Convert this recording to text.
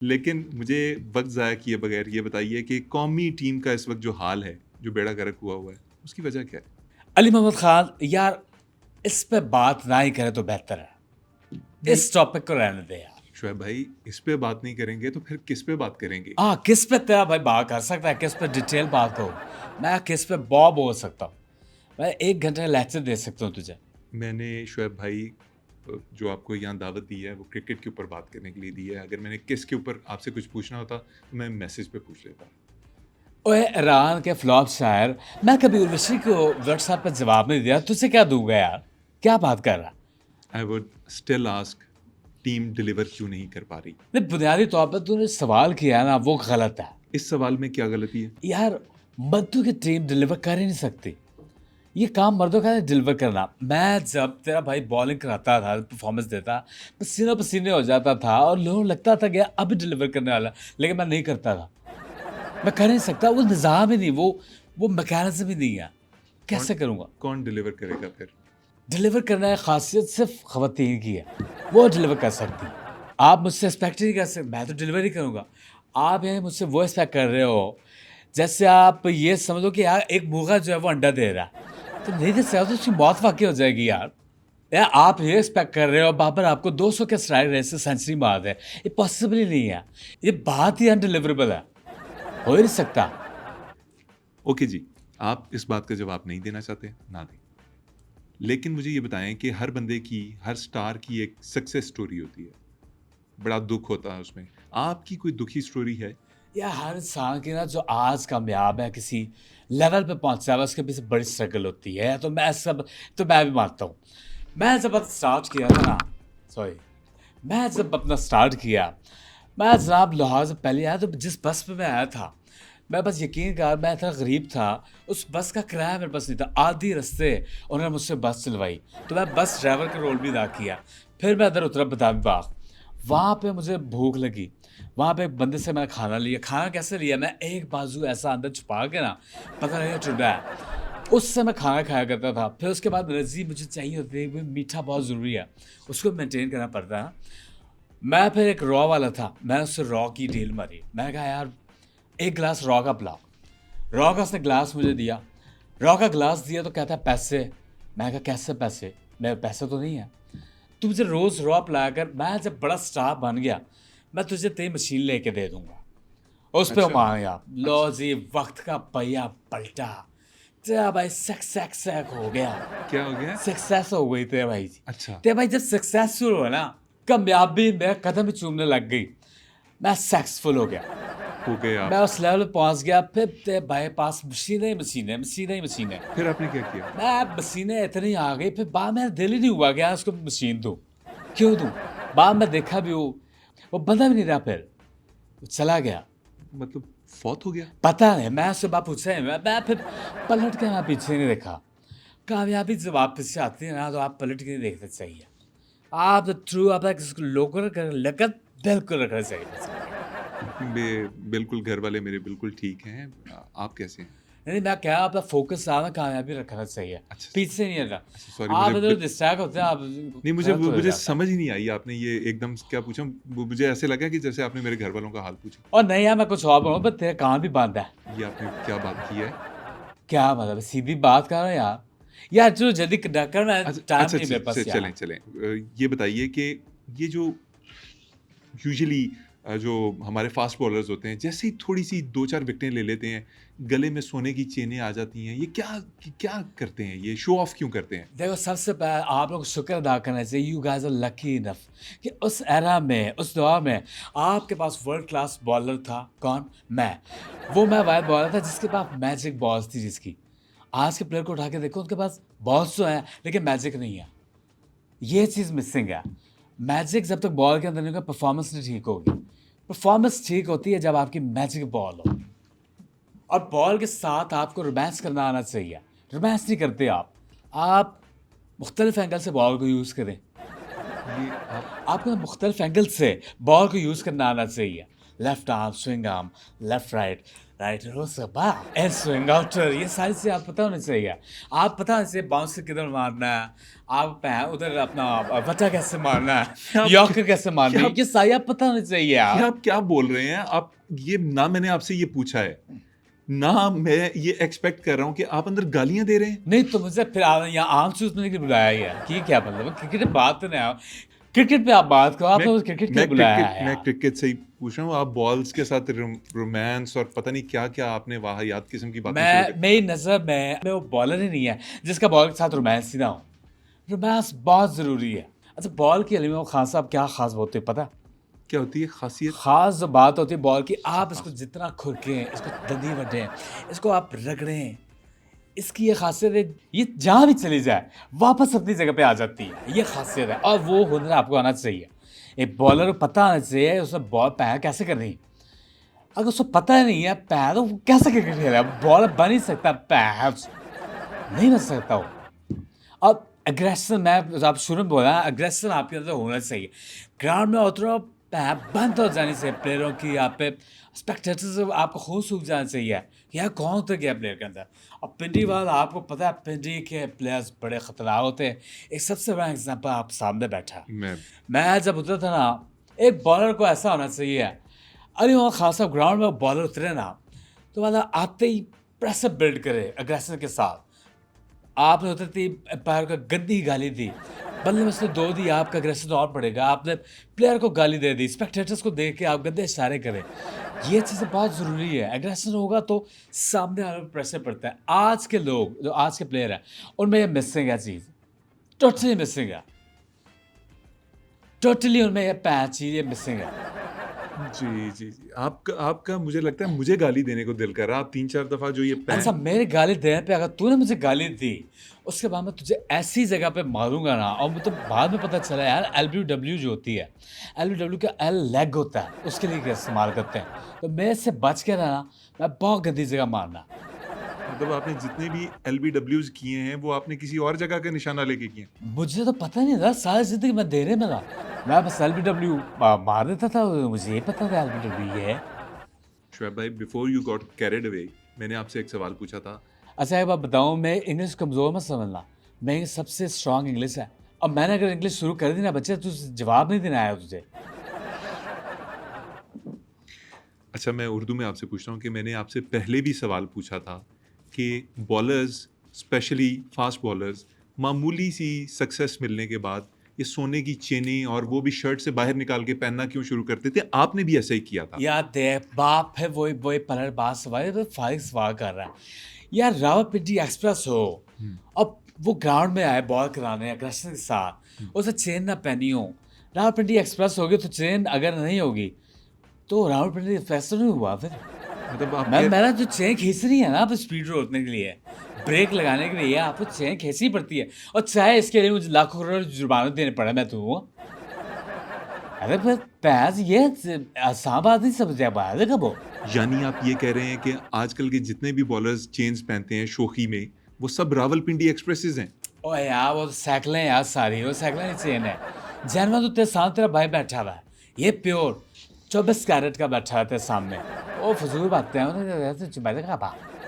लेकिन मुझे वक़्त ज़ाया किए बगैर ये बताइए कि कौमी टीम का इस वक़्त जो हाल है, जो बेड़ा गर्क हुआ हुआ है, उसकी वजह क्या है? अली मोहम्मद खान, यार इस पे बात ना ही करें तो बेहतर है। नहीं, इस टॉपिक को रहने दे यार। शोएब भाई इस पे बात नहीं करेंगे तो फिर किस पे बात करेंगे? किस पे तेरा भाई बात कर सकता है, किस पे डिटेल बात करूँ? मैं किस पे बॉब बोल सकता हूँ। मैं 1 घंटे का लेक्चर दे सकता हूँ तुझे। मैंने शोएब भाई जो आपको यहाँ दावत दी है, वो क्रिकेट के ऊपर बात करने के लिए दी है। अगर मैंने किस के ऊपर आपसे कुछ पूछना होता, तो मैं मैसेज पे पूछ लेता। ओए ईरान के फ्लॉप शायर, मैं कभी उर्वशी को व्हाट्सएप पे जवाब नहीं दिया, तुझसे क्या दूँगा यार? क्या बात कर रहा? I would still ask team deliver क्यों नहीं कर पा रही? नहीं, बुनियादी तौर पे तूने सवाल किया है ना, वो गलत है। इस सवाल में क्या गलती है? यार, मर्दों की टीम डिलीवर कर ही नहीं सकती। ये काम मर्दों का है डिलीवर करना। मैं जब तेरा भाई बॉलिंग कराता था, परफॉर्मेंस देता, पसीने-पसीने हो जाता था और लोगों को लगता था कि अब डिलीवर करने वाला है, लेकिन मैं नहीं करता था। मैं कर नहीं सकता, वो निज़ाम ही नहीं, वो मैकेनिज़्म ही नहीं है। कौन कैसे करूँगा? कौन डिलीवर करेगा फिर? डिलीवर करना की ख़ासियत सिर्फ़ ख़वातीन की है, वो डिलीवर कर सकती हैं। आप मुझसे एक्सपेक्ट ही नहीं कर सकते, मैं तो डिलीवर ही करूँगा। आप ये मुझसे वो एक्सपेक्ट कर रहे हो, जैसे आप ये समझो कि यार एक मुर्गा जो है वो अंडा दे रहा है, तो नहीं दे सकता तो उसकी मौत वाक़ई हो जाएगी यार। यार आप ये एक्सपेक्ट कर रहे हो बाबर आपको 200 के स्ट्राइक रेट से सेंचुरी मार दे, ये पॉसिबल ही नहीं है। ये बात ही अनडिलीवरेबल है, हो ही नहीं सकता। ओके जी, आप इस बात का जवाब नहीं देना चाहते, ना दें। लेकिन मुझे ये बताएँ कि हर बंदे की, हर स्टार की एक सक्सेस स्टोरी होती है। बड़ा दुःख होता है उसमें। आपकी कोई दुखी स्टोरी है? यार हर इंसान की ना जो आज कामयाब है किसी लेवल पे पहुँचा है उसके पीछे बड़ी स्ट्रगल होती है, तो मैं भी मानता हूँ। मैं जब अपना स्टार्ट किया था ना सॉरी मैं जब अपना स्टार्ट किया, मैं जनाब लाहौर से पहले आया तो जिस बस पे मैं आया था, मैं बस यकीन कर मैं इतना गरीब था, उस बस का किराया मेरे पास नहीं था। आधी रास्ते उन्होंने मुझसे बस चलवाई, तो मैं बस ड्राइवर का रोल भी अदा किया। फिर मैं इधर उतरा बादामी बाग, वहाँ पे मुझे भूख लगी, वहाँ पे एक बंदे से मैंने खाना लिया। खाना कैसे लिया? मैं एक बाजू ऐसा अंदर छुपा के ना, पता नहीं टुंडा है, उससे मैं खाना खाया करता था। फिर उसके बाद एनर्जी मुझे चाहिए होती है, वो मीठा बहुत ज़रूरी है, उसको मेंटेन करना पड़ता है। मैं फिर एक रॉ वाला था, मैं उससे रॉ की डील मारी। मैंने कहा यार 1 ग्लास रॉ का पिलाओ। रॉ का उसने ग्लास मुझे दिया। रॉ का ग्लास दिया तो कहता है पैसे। मैंने कहा कैसे पैसे? मेरे पैसे तो नहीं है। तू मुझे रोज़ रॉ पिलाया कर, मैं जब बड़ा स्टार बन गया, मैं तुझे तेरी मशीन लेके दे दूँगा। उस पे वो अच्छा, मान गया। लो अच्छा, जी वक़्त का पहिया पलटा। तेरा भाई सक हो गया। क्या हो गया? सक्सेस हो गई तेरे भाई जी। अच्छा, तेरे भाई जब सक्सेसफुल हुआ ना, कामयाबी मेरा कदम ही चूमने लग गई। मैं सक्सेसफुल हो गया। हो गए मैं आप। उस लेवल पे पहुँच गया, फिर तेरे भाई पास मशीनें ही मशीनें, मशीनें ही मशीनें। फिर आपने क्या किया? मैं मशीनें इतनी आ गई, फिर बाद में दिल ही नहीं हुआ कि यार उसको मशीन दूँ। क्यों दूँ? बाद में देखा भी वो बंदा भी नहीं रहा फिर, वो चला गया। मतलब फौत हो गया? पता नहीं, मैं उससे बात पूछा ही मैं फिर पलट के मैं पीछे नहीं देखा। कामयाबी जब आप पीछे आती है ना, तो आप पलट के नहीं देखना चाहिए। आप द ट्रू आप लोगों का लगत बिल्कुल रखना चाहिए। बिल्कुल घर वाले मेरे बिल्कुल ठीक हैं। आप कैसे हैं? नहीं, मैं क्या आपका फ़ोकस ज़्यादा कामयाबी रखना चाहिए, अच्छा, पीछे नहीं हटना। अच्छा सॉरी आप इधर डिस्ट्रैक्ट होते हैं, आप नहीं मुझे गलत हो मुझे जाता है। समझ ही नहीं आई आपने ये एकदम से क्या पूछा? मुझे ऐसे लगा कि जैसे आपने मेरे घर वालों का हाल पूछा। और नहीं यार मैं कुछ और बोलूँ पर तेरा कान भी बंद है। ये आपने क्या बात की है? क्या मतलब है? सीधी बात कर रहा है यार। यार चलो जल्दी कर मैं अच्छा टाइम अच्छा नहीं मेरे पास चलें यार। चलें। ये बताइए कि ये जो यूजुअली जो हमारे फास्ट बॉलर्स होते हैं, जैसे ही थोड़ी-सी 2-4 विकेटें ले लेते हैं, गले में सोने की चेनें आ जाती हैं। ये क्या क्या करते हैं? ये शो ऑफ क्यों करते हैं? देखो सबसे पहले आप लोग को शुक्र अदा करना चाहिए, you guys are lucky enough कि उस एरा में, उस दौर में आपके पास वर्ल्ड क्लास बॉलर था। कौन? मैं। वो मैं वाहिद बॉलर था जिसके पास मैजिक बॉल्स थी जिसकी। आज के प्लेयर को उठा के देखो उनके पास बॉल्स तो हैं लेकिन मैजिक नहीं है। ये चीज़ मिसिंग है। मैजिक जब तक बॉल के अंदर नहीं होगा परफॉर्मेंस नहीं ठीक होगी। परफॉर्मेंस ठीक होती है जब आपकी मैजिक बॉल हो। और बॉल के साथ आपको रोमांस करना आना चाहिए। रोमांस नहीं करते आप। आप मुख्तलिफ एंगल से बॉल को यूज़ करें। ये आप आपको मुख्तलिफ एंगल से बॉल को यूज़ करना आना चाहिए। Left arm, swing arm, left right. Writer हो सकता एंड स्विंग आउटर, ये सारी चीज़ें आप पता होना चाहिए। आप पता होना चाहिए बाउंसर किधर मारना है, आप उधर अपना बचा कैसे मारना है, क्या आप यॉर्कर कैसे मारनी क्या है, आप ये सारी आप पता होना चाहिए क्या यार। आप क्या बोल रहे हैं? आप ये ना मैंने आपसे ये पूछा है, ना मैं ये एक्सपेक्ट कर रहा हूँ कि आप अंदर गालियाँ दे रहे हैं। नहीं तो मुझे फिर यहाँ आम चूसने के लिए बुलाया ही है कि क्या मतलब है? क्रिकेट पे बात तो नहीं आओ, क्रिकेट पे आप बात करो, आपने मुझे क्रिकेट के लिए बुलाया है मैं यार। क्रिकेट से ही पूछ रहा हूँ, आप बॉल्स के साथ रोमांस और पता नहीं क्या-क्या आपने वाहियात किस्म की बातें शुरू कर मेरी नज़र में वो बॉलर ही नहीं है जिसका बॉल के साथ रोमांस ही ना हो। रोमांस बहुत ज़रूरी है। अच्छा, बॉल की अली खान साहब क्या ख़ास बात होती है पता है? क्या होती है ख़ासियत? ख़ास जो बात होती है बॉल की, आप इसको ख़ास जितना खुरकें, इसको दंदी वटें, इसको आप रगड़ें, इसकी ये ख़ासियत है, ये जहाँ भी चली जाए, वापस अपनी जगह पे आ जाती है। ये ख़ासियत है और वो हुनर आपको आना चाहिए। एक बॉलर को पता होना चाहिए उसने बॉल पैर कैसे करनी है। अगर उसको पता ही नहीं है पैर, तो वो कैसे क्रिकेट खेलेगा? बॉलर बन ही सकता है पैर से, नहीं बन सकता वो। अब एग्रेशन, मैं आप शुरू में बोला एग्रेशन आपके अंदर होना चाहिए। ग्राउंड में उतरो, पैर बंद हो जानी चाहिए प्लेयरों की, यहाँ पे स्पेक्टेटर्स आपको खून सूख जाना चाहिए यार कौन उतर गया प्लेयर के अंदर। और पिंडी वाला आपको पता है पिंडी के प्लेयर्स बड़े खतरनाक होते हैं। एक सबसे बड़ा एग्जांपल आप सामने बैठा है। मैं मैं जब उतरा था ना, एक बॉलर को ऐसा होना चाहिए, अली मोहम्मद खान साहब ग्राउंड में बॉलर उतरे ना, तो मतलब आते ही प्रेशर बिल्ड करे अग्रेशन के साथ। आपने उतरती एम्पायर को गंदी गाली दी, बल्ले में उसने दो दी, आपका अग्रेशन तो और बढ़ेगा। आपने प्लेयर को गाली दे दी, स्पेक्टेटर्स को देख के आप गंदे इशारे करें। ये चीज़ें बहुत ज़रूरी है। एग्रेशन होगा तो सामने वाले पर प्रेशर पड़ता है। आज के लोग जो आज के प्लेयर हैं उनमें ये मिसिंग है चीज़, टोटली मिसिंग है। टोटली उनमें ये चीज़ ये मिसिंग है। जी। आपका मुझे लगता है मुझे गाली देने को दिल कर रहा है। आप 3-4 दफ़ा जो ये अच्छा, मेरे गाली देने पे अगर तूने मुझे गाली दी, उसके बाद मैं तुझे ऐसी जगह पे मारूँगा ना, और मुझे बाद में पता चला यार एलबीडब्ल्यू जो होती है, एलबीडब्ल्यू का एल लेग होता है, उसके लिए क्या इस्तेमाल करते हैं। तो मेरे से बच के रहना, मैं बहुत गंदी जगह मारना। मतलब आपने जितने भी एलबीडब्ल्यूज़ किए हैं, वो आपने किसी और जगह का निशाना लेके किए हैं? मुझे तो पता नहीं था, सारी ज़िंदगी मैं देने में रहा। मैं बस एलबीडब्ल्यू मार देता था, मुझे ये पता था एलबीडब्ल्यू ये है। शोएब भाई, before you got carried away, मैंने आपसे एक सवाल पूछा था। अच्छा एक बात बताऊँ, मैं इंग्लिश कमज़ोर मत समझना, मेरी सबसे स्ट्रॉन्ग इंग्लिश है। और मैंने अगर इंग्लिश शुरू कर दी ना बच्चे, तो जवाब नहीं देना आया तुझे। अच्छा, मैं उर्दू में आपसे पूछ रहा हूँ कि मैंने आपसे पहले भी सवाल पूछा था कि बॉलर्स, स्पेशली फास्ट बॉलर्स, मामूली सी सक्सेस मिलने के बाद ये सोने की चेनें और वो भी शर्ट से बाहर निकाल के पहनना क्यों शुरू करते थे? आपने भी ऐसा ही किया था। यार देख, बाप है वही पलट बात सवाल है, फारिग सवाल कर रहा है। यार रावलपिंडी एक्सप्रेस हो, हुँ, अब वो ग्राउंड में आए बॉल कराने अग्रेशन के साथ, हुँ। उसे चेन ना पहनी हो। रावलपिंडी एक्सप्रेस होगी तो चेन अगर नहीं होगी, तो रावलपिंडी एक्सप्रेस तो नहीं हुआ फिर। मतलब आप मैंने जो चेन खींचनी है ना आप स्पीड रोकने के लिए, ब्रेक लगाने के लिए आपको चेन खींचनी पड़ती है, और चाहे इसके लिए मुझे लाखों करोड़ जुर्माना देने पड़े, मैं तो हूँ। अरे पर पैस ये आसान बात नहीं समझ पाया कब वो। यानी आप ये कह रहे हैं कि आजकल के जितने भी बॉलर्स चेन्स पहनते हैं शोखी में, वो सब रावलपिंडी एक्सप्रेसेस हैं? ओए यार वो साइकिलें यार सारी, वो साइकिलें ही चेन है। जानवर तो तेरे सामने तेरा भाई बैठा हुआ है, ये प्योर 24 कैरेट का बैठा है तेरे सामने। वो फजूल बातें हैं, उन्हें